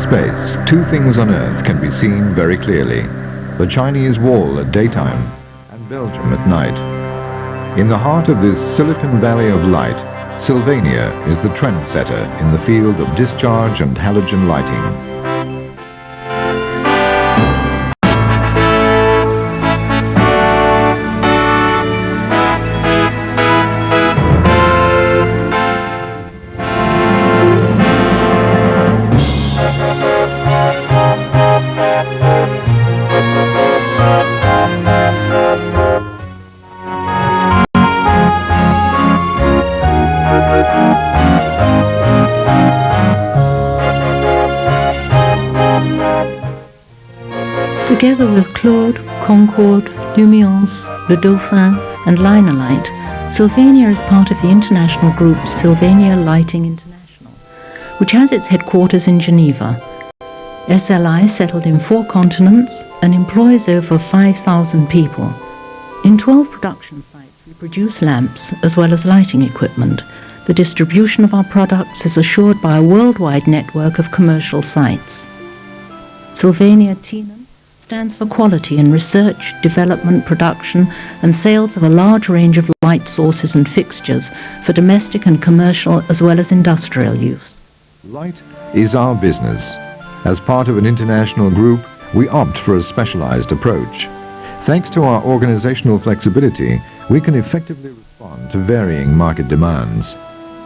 space, two things on Earth can be seen very clearly: the Chinese Wall at daytime and Belgium at night. In the heart of this Silicon Valley of light, Sylvania is the trendsetter in the field of discharge and halogen lighting. Together with Claude, Concorde, Lumiance, Le Dauphin and Linalight, Sylvania is part of the international group Sylvania Lighting International, which has its headquarters in Geneva. SLI settled in 4 continents and employs over 5,000 people. In 12 production sites we produce lamps as well as lighting equipment. The distribution of our products is assured by a worldwide network of commercial sites. Sylvania Tienen stands for quality in research, development, production and sales of a large range of light sources and fixtures for domestic and commercial as well as industrial use. Light is our business. As part of an international group, we opt for a specialized approach. Thanks to our organizational flexibility, we can effectively respond to varying market demands.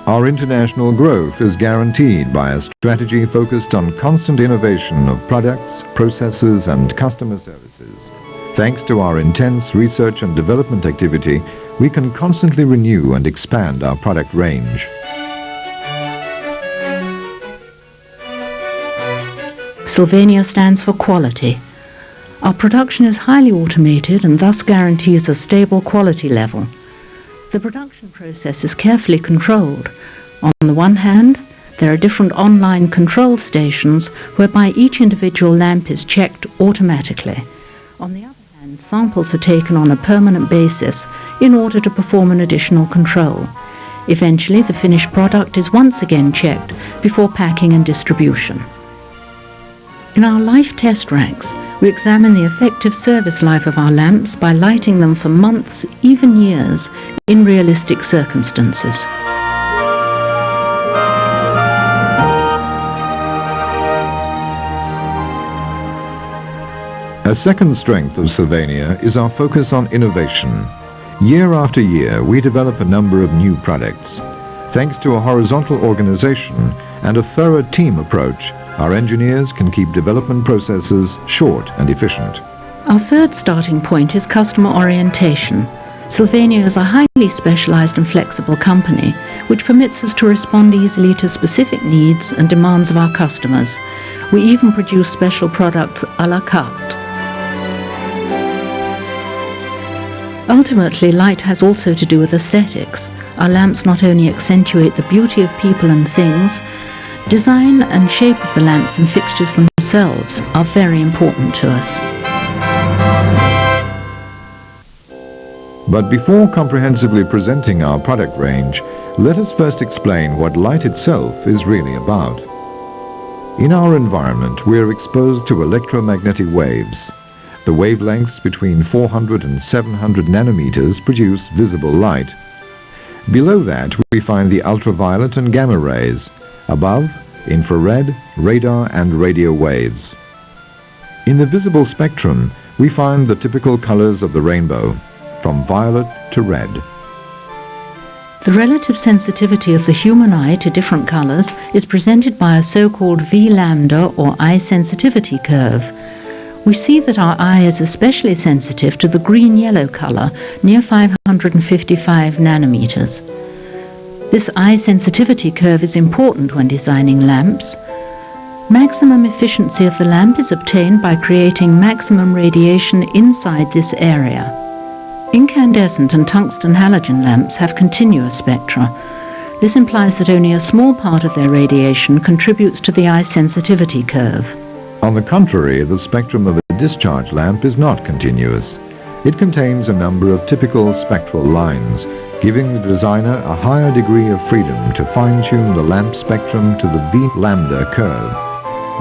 Our international growth is guaranteed by a strategy focused on constant innovation of products, processes and customer services. Thanks to our intense research and development activity, we can constantly renew and expand our product range. Sylvania stands for quality. Our production is highly automated and thus guarantees a stable quality level. The production process is carefully controlled. On the one hand, there are different online control stations whereby each individual lamp is checked automatically. On the other hand, samples are taken on a permanent basis in order to perform an additional control. Eventually, the finished product is once again checked before packing and distribution. In our life test racks, we examine the effective service life of our lamps by lighting them for months, even years, in realistic circumstances. A second strength of Sylvania is our focus on innovation. Year after year, we develop a number of new products. Thanks to a horizontal organization and a thorough team approach, our engineers can keep development processes short and efficient. Our third starting point is customer orientation. Sylvania is a highly specialized and flexible company, which permits us to respond easily to specific needs and demands of our customers. We even produce special products à la carte. Ultimately, light has also to do with aesthetics. Our lamps not only accentuate the beauty of people and things, design and shape of the lamps and fixtures themselves are very important to us. But before comprehensively presenting our product range, let us first explain what light itself is really about. In our environment, we are exposed to electromagnetic waves. The wavelengths between 400 and 700 nanometers produce visible light. Below that, we find the ultraviolet and gamma rays. Above, infrared, radar and radio waves. In the visible spectrum, we find the typical colors of the rainbow, from violet to red. The relative sensitivity of the human eye to different colors is presented by a so-called V lambda or eye sensitivity curve. We see that our eye is especially sensitive to the green-yellow color near 555 nanometers. This eye sensitivity curve is important when designing lamps. Maximum efficiency of the lamp is obtained by creating maximum radiation inside this area. Incandescent and tungsten halogen lamps have continuous spectra. This implies that only a small part of their radiation contributes to the eye sensitivity curve. On the contrary, the spectrum of a discharge lamp is not continuous. It contains a number of typical spectral lines, giving the designer a higher degree of freedom to fine-tune the lamp spectrum to the V lambda curve.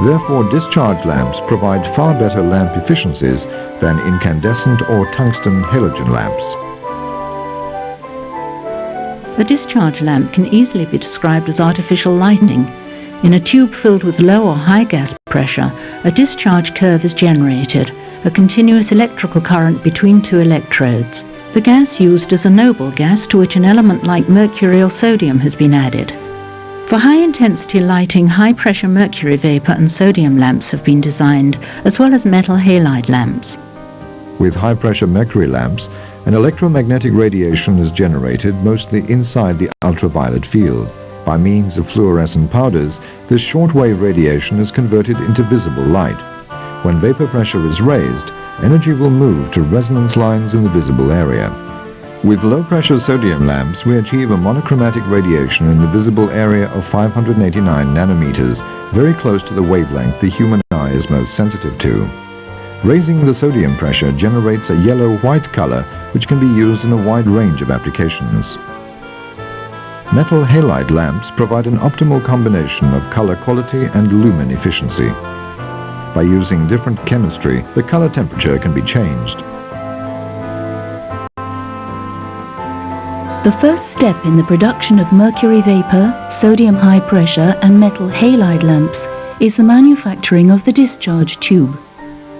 Therefore, discharge lamps provide far better lamp efficiencies than incandescent or tungsten halogen lamps. A discharge lamp can easily be described as artificial lighting. In a tube filled with low or high gas pressure, a discharge curve is generated, a continuous electrical current between two electrodes. The gas used is a noble gas to which an element like mercury or sodium has been added. For high-intensity lighting, high-pressure mercury vapor and sodium lamps have been designed, as well as metal halide lamps. With high-pressure mercury lamps, an electromagnetic radiation is generated mostly inside the ultraviolet field. By means of fluorescent powders, this shortwave radiation is converted into visible light. When vapor pressure is raised, energy will move to resonance lines in the visible area. With low-pressure sodium lamps, we achieve a monochromatic radiation in the visible area of 589 nanometers, very close to the wavelength the human eye is most sensitive to. Raising the sodium pressure generates a yellow-white color, which can be used in a wide range of applications. Metal halide lamps provide an optimal combination of color quality and lumen efficiency. By using different chemistry, the color temperature can be changed. The first step in the production of mercury vapor, sodium high pressure and metal halide lamps is the manufacturing of the discharge tube.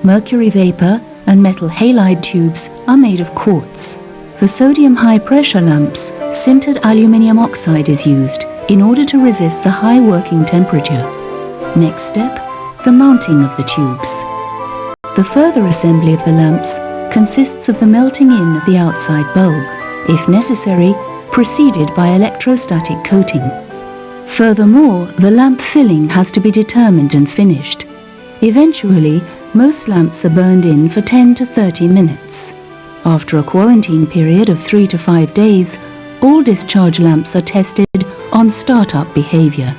Mercury vapor and metal halide tubes are made of quartz. For sodium high pressure lamps, sintered aluminium oxide is used in order to resist the high working temperature. Next step, the mounting of the tubes. The further assembly of the lamps consists of the melting in of the outside bulb, if necessary, preceded by electrostatic coating. Furthermore, the lamp filling has to be determined and finished. Eventually, most lamps are burned in for 10 to 30 minutes. After a quarantine period of 3 to 5 days, all discharge lamps are tested on startup behavior.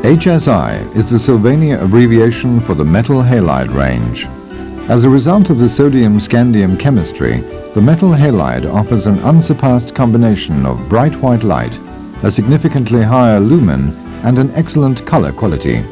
HSI is the Sylvania abbreviation for the metal halide range. As a result of the sodium-scandium chemistry, the metal halide offers an unsurpassed combination of bright white light, a significantly higher lumen, and an excellent color quality.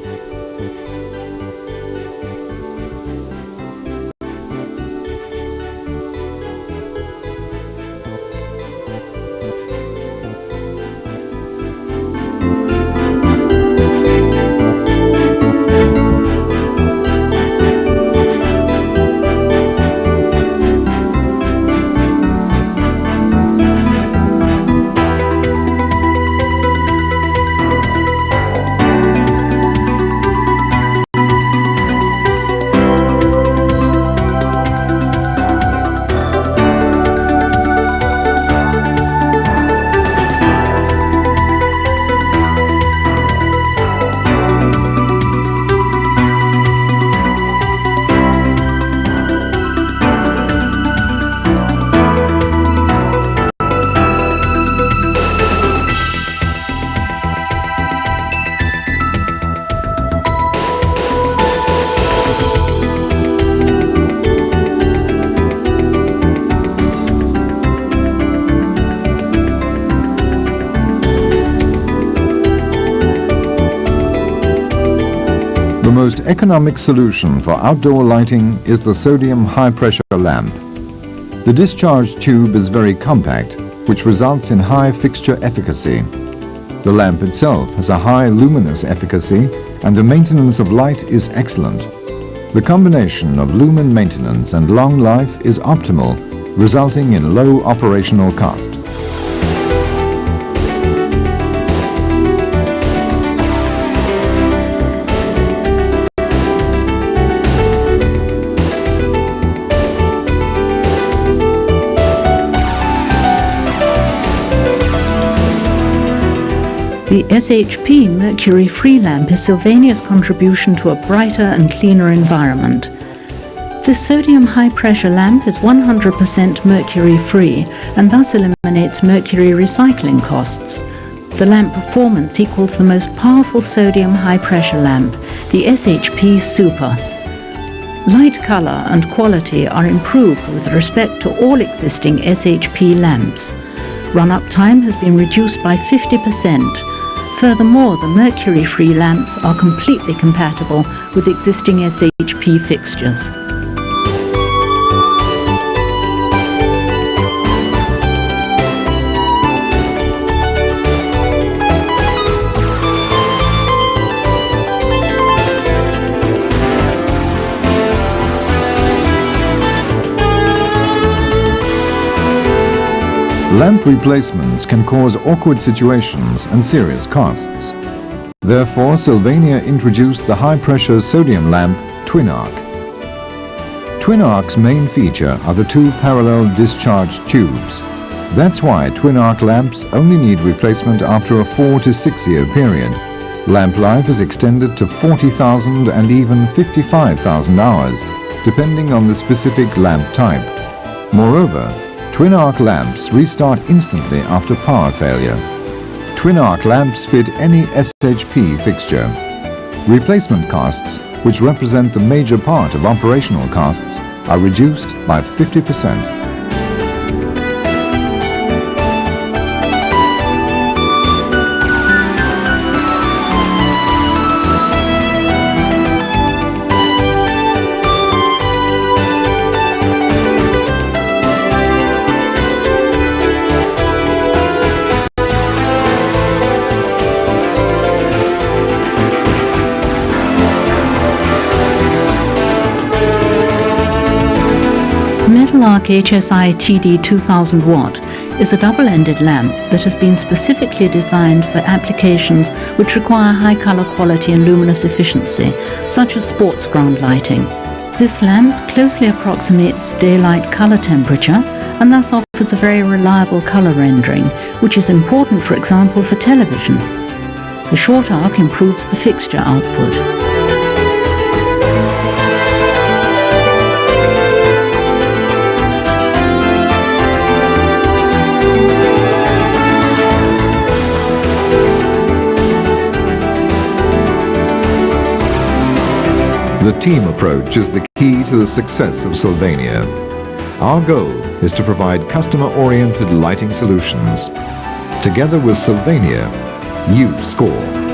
The most economic solution for outdoor lighting is the sodium high-pressure lamp. The discharge tube is very compact, which results in high fixture efficacy. The lamp itself has a high luminous efficacy, and the maintenance of light is excellent. The combination of lumen maintenance and long life is optimal, resulting in low operational cost. The SHP mercury-free lamp is Sylvania's contribution to a brighter and cleaner environment. This sodium high-pressure lamp is 100% mercury-free and thus eliminates mercury recycling costs. The lamp performance equals the most powerful sodium high-pressure lamp, the SHP Super. Light color and quality are improved with respect to all existing SHP lamps. Run-up time has been reduced by 50%. Furthermore, the mercury-free lamps are completely compatible with existing SHP fixtures. Lamp replacements can cause awkward situations and serious costs. Therefore, Sylvania introduced the high-pressure sodium lamp TWINARC. TWINARC's main feature are the two parallel discharge tubes. That's why TWINARC lamps only need replacement after a 4 to 6 year period. Lamp life is extended to 40,000 and even 55,000 hours, depending on the specific lamp type. Moreover, TWINARC lamps restart instantly after power failure. TWINARC lamps fit any SHP fixture. Replacement costs, which represent the major part of operational costs, are reduced by 50%. TWINARC HSI TD 2000 watt is a double-ended lamp that has been specifically designed for applications which require high color quality and luminous efficiency, such as sports ground lighting. This lamp closely approximates daylight color temperature and thus offers a very reliable color rendering, which is important, for example, for television. The short arc improves the fixture output. The team approach is the key to the success of Sylvania. Our goal is to provide customer-oriented lighting solutions. Together with Sylvania, you score.